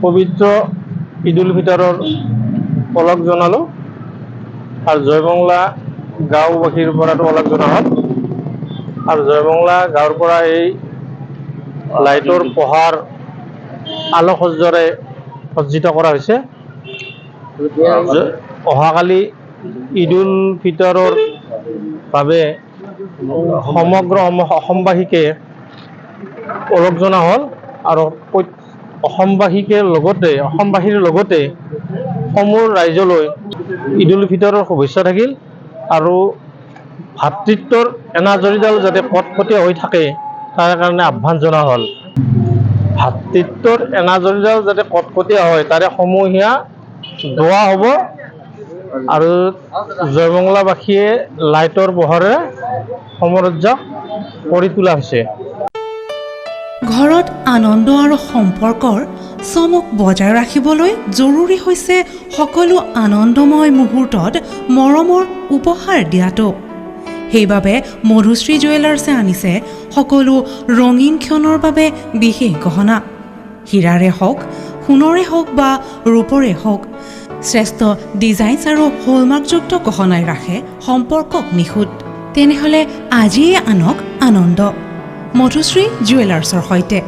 পবিত্ৰ ঈদ উল ফিতৰৰ পলক জনালোঁ আৰু জয়মংলা গাঁওবাসীৰ পৰাটো অলপ জনা হ'ল আৰু জয়মংলা গাঁৱৰ পৰা এই লাইটৰ পোহৰ আলোকসজ্জাৰে সজ্জিত কৰা হৈছে। অহাকালি ঈদ উল ফিতৰৰ বাবে সমগ্ৰ অসমবাসীকে ওলগ জনা হ'ল আৰু অসমবাসীৰ লগতে সমূহ ৰাইজলৈ ঈদ উল ফিতৰৰ শুভেচ্ছা থাকিল আৰু ভাতৃত্বৰ এনাজৰীডাল যাতে কটকটীয়া হৈ থাকে তাৰ কাৰণে আহ্বান জনা হ'ল। ভাতৃত্বৰ এনাজৰীডাল যাতে কটকটীয়া হয় তাৰে সমূহীয়া দোৱা হ'ব আৰু জয়মংলাবাসীয়ে লাইটৰ পোহৰে সমৰঞ্জক কৰি তোলা হৈছে। ঘৰত আনন্দ আৰু সম্পৰ্কৰ চমক বজাই ৰাখিবলৈ জৰুৰী হৈছে সকলো আনন্দময় মুহূৰ্তত মৰমৰ উপহাৰ দিয়াটো। সেইবাবে মধুশ্ৰী জুৱেলাৰ্ছে আনিছে সকলো ৰঙীন ক্ষণৰ বাবে বিশেষ গহনা। হীৰাৰে হওক, সোণৰে হওক বা ৰূপৰে হওক, শ্ৰেষ্ঠ ডিজাইনছ আৰু হলমাৰ্কযুক্ত গহনাই ৰাখে সম্পৰ্কক নিখুঁত। তেনেহ'লে আজিয়ে আনক আনন্দ মধুশ্ৰী জুৱেলাৰ্ছৰ সৈতে।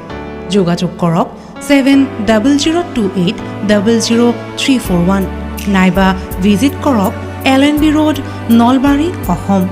যোগাযোগ কৰক 7028000341 নাইবা ভিজিট কৰক LNB ৰোড, নলবাৰী, অসম।